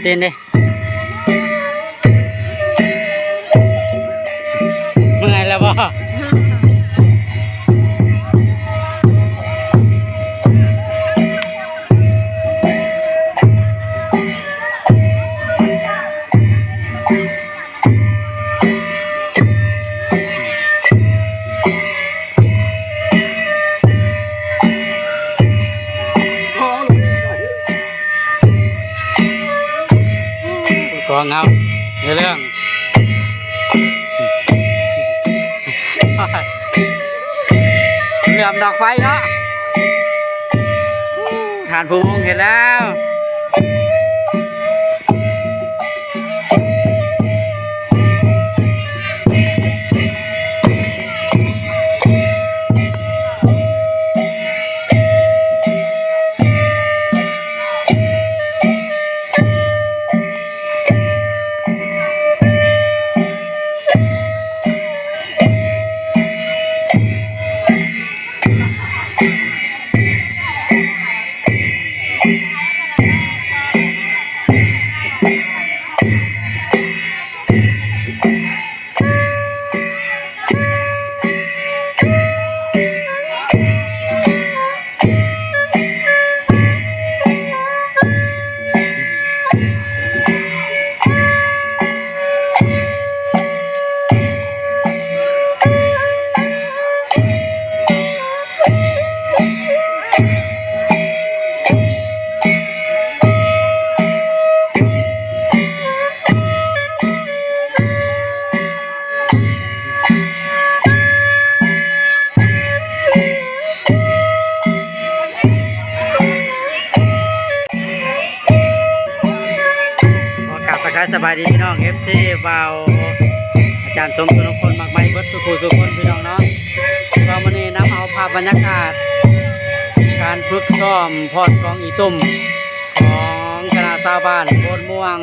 เต้นดิเมื่อยแล้วบ่กองเอาในเรื่องเหลื่อมดอกไฟเนาะฐานภูมิเห็นแล้วสบายดีพี่น้อง FC บ่าวอาจารย์สมทุกคนมากมายเบิดทุกคนพี่น้องเนาะก็วันนี้นำเอาภาพบรรยากาศการฝึกซ้อมพอดกองอีตุ่มของคณะชาวบ้านโพนม่วง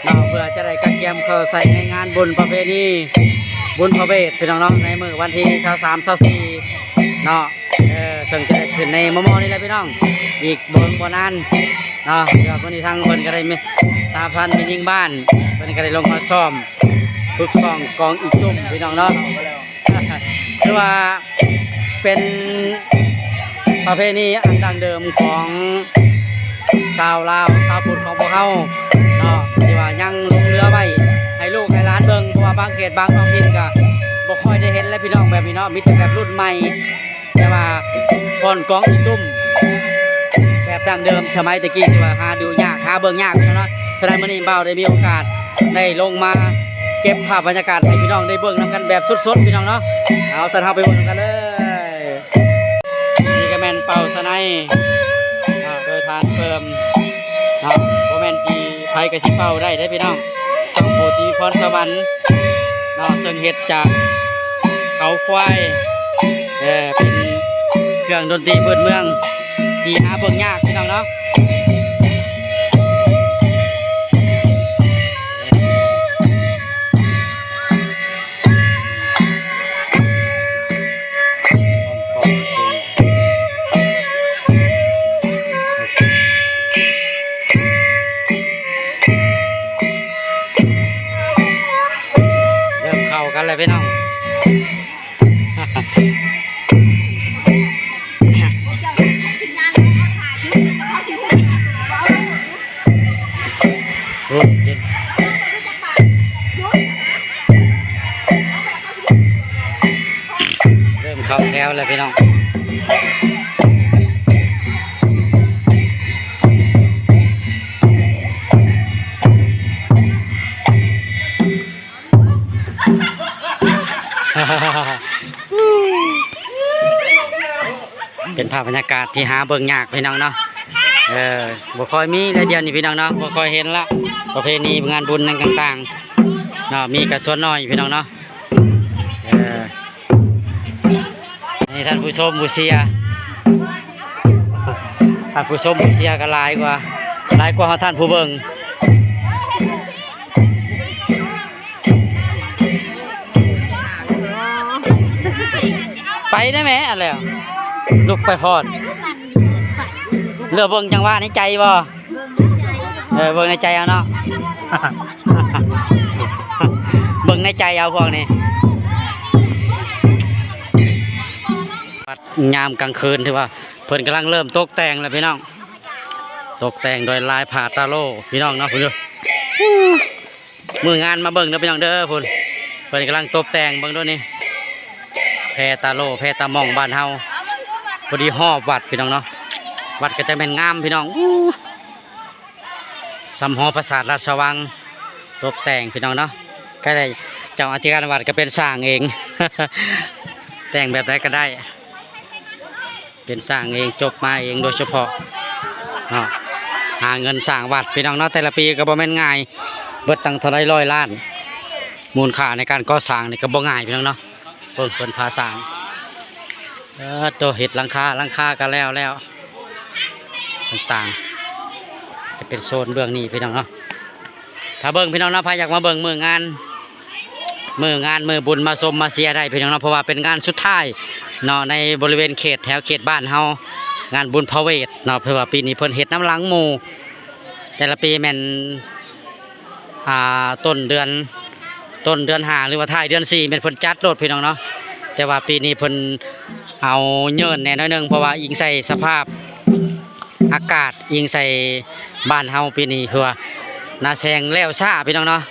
เนาะเพื่อจะได้กระเกียมเข้าใส่ในงานบุญประเพณีบุญพระเวทพี่น้องเนาะในมื้อวันที่23 24เนาะซึ่งจะได้ขึ้นในมอนี่แหละพี่น้องอีกบ่นานเนาะเดี๋ยววันนี้ทางเพิ่นก็ได้ตาพันมียิงบ้านเพิ่นก็ได้ลงมาซ้อมฝึกซ้อมกองอีตุ่มพี่น้องเนาะคือว่าเป็นประเพณีอันดังเดิมของชาวลาวชาวพุทธของพวกเขาเนาะที่ว่ายังลงเรือไว้ให้ลูกให้หลานเบิ่งเพราะว่าบางเขตบางท้องถิ่นก็บ่ค่อยได้เห็นแล้วพี่น้องแบบนี้เนาะมีแต่แบบรุ่นใหม่แต่ว่าก่อนกองอีตุ่มแบบดังเดิมสมัยตะกี้ที่ว่าหาดูยากหาเบิ่งยากพี่น้องเนาะฉะนั้นมื้อนี้บ่าวได้มีโอกาสได้ลงมาเก็บภาพบรรยากาศให้พี่น้องได้เบิ่งนำกันแบบสดๆพี่น้องเนาะเอาสันเฮาไปเบิ่งกันเลยนี่ก็แม่นเป่าสไนโดยทานเพิ่มบ่แม่นที่ไผก็สิเป่าได้พี่น้องต้องผู้ที่พรสวรรค์เนาะซึ่งเฮ็ดจากเขาควายเป็นเครื่องดนตรีพื้นเมืองที่หาเบิ่งยากพี่น้องเนาะเริ่มเข้ากันเลยพี่น้องเริ่มเข้าแถวเลยพี่น้องเป็นภาพบรรยากาศที่หาเบิ่งยากพี่น้องเนาะบ่ค่อยมีเลยเดียวนี่พี่น้องเนาะบ่ค่อยเห็นละประเพณีงานบุญต่างๆเนาะมีกระส่วนน้อยพี่น้องเนาะนี่ท่านผู้ชมผู้เชียร์ท่านผู้ชมผู้เชียร์ก็หลายกว่าท่านผู้เบิ่งไปได้ไหมอะไรลุกไปพอดเรือเบิ่งจังว่าในใจบ่ เบิ่งในใจเอาเนาะ เบิ่งในใจเอาพวกนี้ยามกลางคืนที่ว่าเพิ่นกำลังเริ่มตกแต่งแล้วพี่น้องตกแต่งโดยลายผ่าตาโลพี่น้องเนาะพุ่นดูมืองานมาเบิ่งเด้อพี่น้องเด้อพุ่นเพิ่นกำลังตกแต่งเบิ่งด้วยนี่แพตาโลแพตามองบ้านเฮาพอดีหอบวัดพี่น้องเนาะวัดก็จะเป็นงามพี่น้องสำหอปราสาทราชวังตกแต่งพี่น้องเนาะก็ได้เจ้าอธิการวัดก็เป็นสร้างเอง แต่งแบบไหนก็ได้เป็นสร้างเองจบมาเองโดยเฉพาะเนาะหาเงินสร้างวัดพี่น้องเนาะแต่ละปีก็บ่แม่นง่ายเบิดตังเท่าไร100 ล้านมูลค่าในการก่อสร้างนี่ก็บ่ง่ายพี่น้องเนาะเพิ่นพาสร้างตัวเห็ดหลังคาก็แล้วต่างๆจะเป็นโซนเบื้องนี้พี่น้องเนาะถ้าเบิ่งพี่น้องเนาะพาอยากมาเบิ่งมืองานมือบุญมาชมมาเสียได้พี่น้องเนาะเพราะว่าเป็นงานสุดท้ายเนาะในบริเวณเขตแถวเขตบ้านเฮางานบุญพระเวทเนาะเพราะว่าปีนี้เพิ่นเฮ็ดน้ำล้างหมู่แต่ละปีแม่นต้นเดือน5หรือว่าท้ายเดือน4เป็นเพิ่นจัดโลดพี่น้องเนาะแต่ว่าปีนี้เพิ่นเอาเยินแน่น้อยนึงเพราะว่าอิงใส่สภาพอากาศอิงใส่บ้านเฮาปีนี้คือว่านาแซงแล้วซ่าพี่น้องเนาะ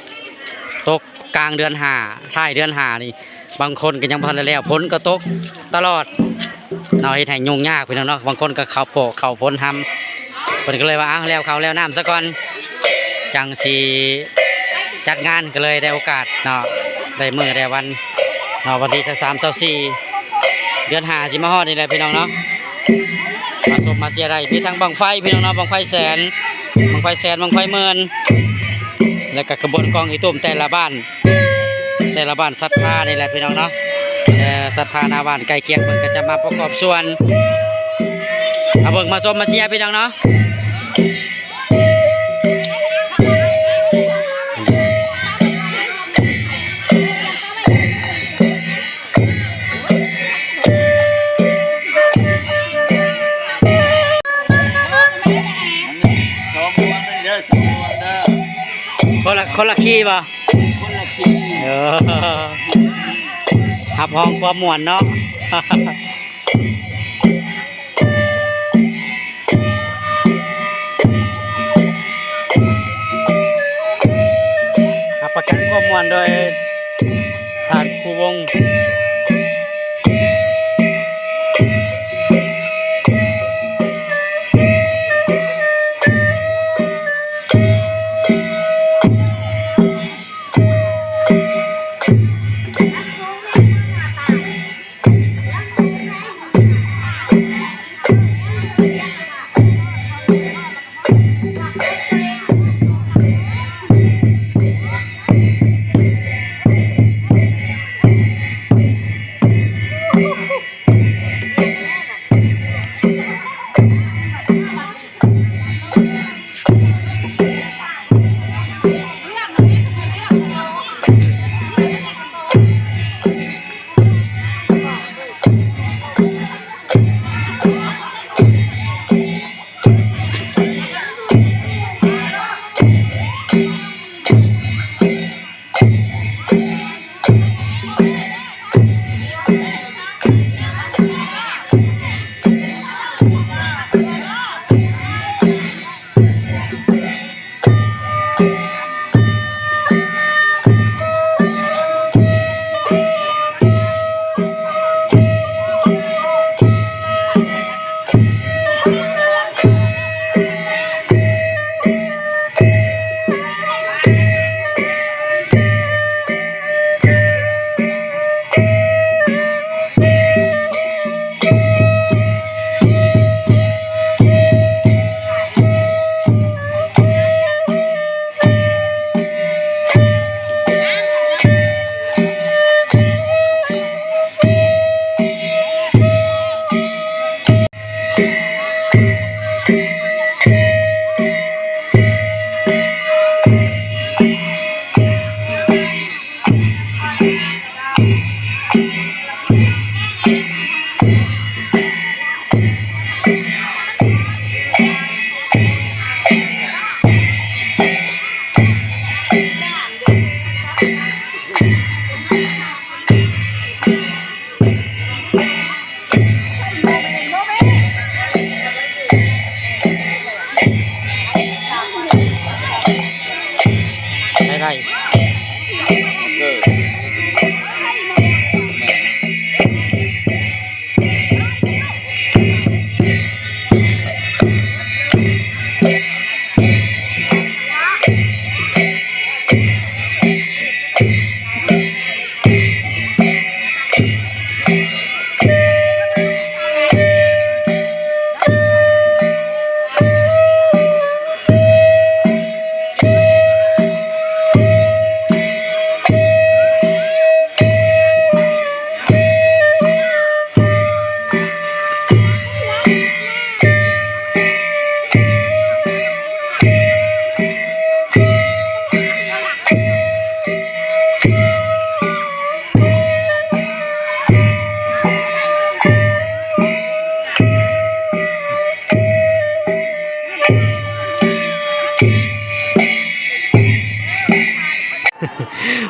ตกกลางเดือน5ท้ายเดือน5นี่บางคนก็ยังพันแล้วฝนก็ตกตลอดเนาะเฮ็ดให้ยุ่งยากพี่น้องเนาะบางคนก็เข้าโปะเข้าฝนทำเพิ่นก็เลยว่าแล้วเขาแล้วน้ำซะก่อนจังสิจัดงานก็เลยได้โอกาสเนาะได้มื้อได้วันเนาะวันที่23-24เดือน5สิมาฮอดนี่แหละพี่น้องเนาะมาชมมาเสียได้มีทั้งบังไฟพี่น้องเนาะบังไฟแสนบังไฟหมื่นแล้วก็กระบวนกองอีตุ่มแต่ละบ้านศรัทธานี่แหละพี่น้องเนาะศรัทธาหน้าบ้านใกล้เคียงเพิ่นก็จะมาประกอบส่วนเอาเบิ่งมาชมมาเชียร์พี่น้องเนาะคนละขี้ป่ะหับห้องความหมวนเนาะหับประกันความหมวนโดยฐานผู้วง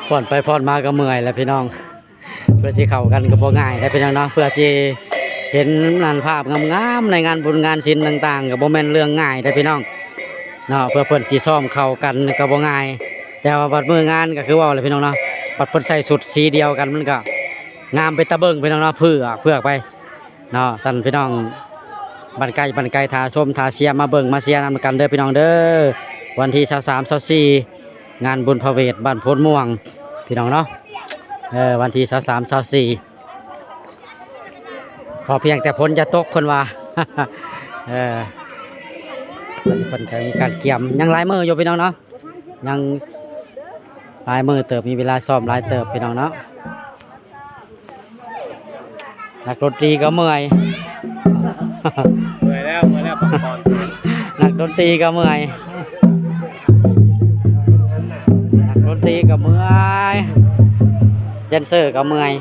ผ่อนไปผ่อนมาก็เมื่อยแล้วพี่น้องเพื่อที่เข้ากันก็บ่ง่ายได้พี่น้องเนาะเพื่อที่เห็นงานภาพงามๆในงานบุญงานศิลป์ต่างๆก็บ่แม่นเรื่องง่ายได้พี่น้องเนาะเพื่อเพิ่นสิซ้อมเข้ากันก็บ่ง่ายแต่ว่าบัดมื้องานก็คือว่าเลยพี่น้องเนาะบัดเพิ่นใส่ชุดสีเดียวกันมันก็งามไปตะเบิ่งพี่น้องเนาะเพื่อไปเนาะสั่นพี่น้องบันไกลทาชมทาเชียร์มาเบิ่งมาเชียร์นำกันเด้อพี่น้องเด้อวันที่23 24งานบุญพระเวทบ้านโพนม่วงพี่น้องเนาะวันที่23 24ขอเพียงแต่ฝนจะตกคนว่า เพิ่นก็มีการเกี่ยมยังหลายมืออยู่พี่น้องเนาะยังหลายมือเติบมีเวลาซ้อมหลายเติบพี่น้องเนาะนักดนตรีก็เมื่อย เมื่อยแล้วพักผ่อน นักดนตรีก็เมื่อยนักดนตรีก็เมื่อยแดนเซอร์ก็เมื่อย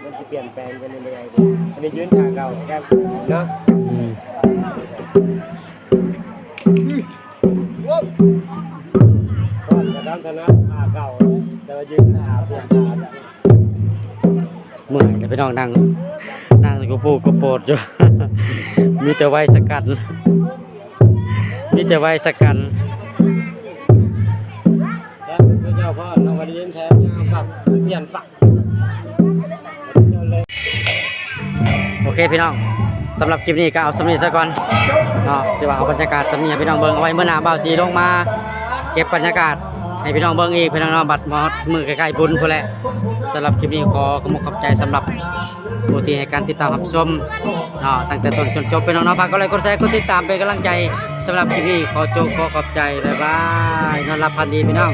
มันจะเปลี่ยนแปลงไปเรื่อยๆอันนี้ยืนขาเก่าแก้เนาะก่อนจะทำธนาขาเก่าแต่ว่ายืนขาเปลี่ยนขา เมื่อยแต่พี่น้องนั่งกูปูกูโปรดอยู่ มีแต่ไว้สกัดมีแต่ไว้สกัด แล้วพระเจ้าพ่อเราวันนี้แท้ยาวกับเปลี่ยนฝัก โอเคพี่น้องสำหรับคลิปนี้ก็เอาสำนีซะก่อนเนาะจะว่าเอาบรรยากาศสำนีให้พี่น้องเบิ่งเอาไว้เมื่อหน้าบ่าวสีลงมาเก็บบรรยากาศให้พี่น้องเบิ่งอีกพี่น้องเนาะบัดมอดมือใกล้ๆบุญพุ่นแหละสำหรับคลิปนี้ขอขอบใจสำหรับผู้ที่ให้การติดตามรับชมเนาะตั้งแต่ต้นจนจบพี่น้องเนาะฝากกดไลค์กดแชร์กดติดตามเป็นกำลังใจสำหรับคลิปนี้ขอขอบใจบ๊ายบายนอนหลับพันดีพี่น้อง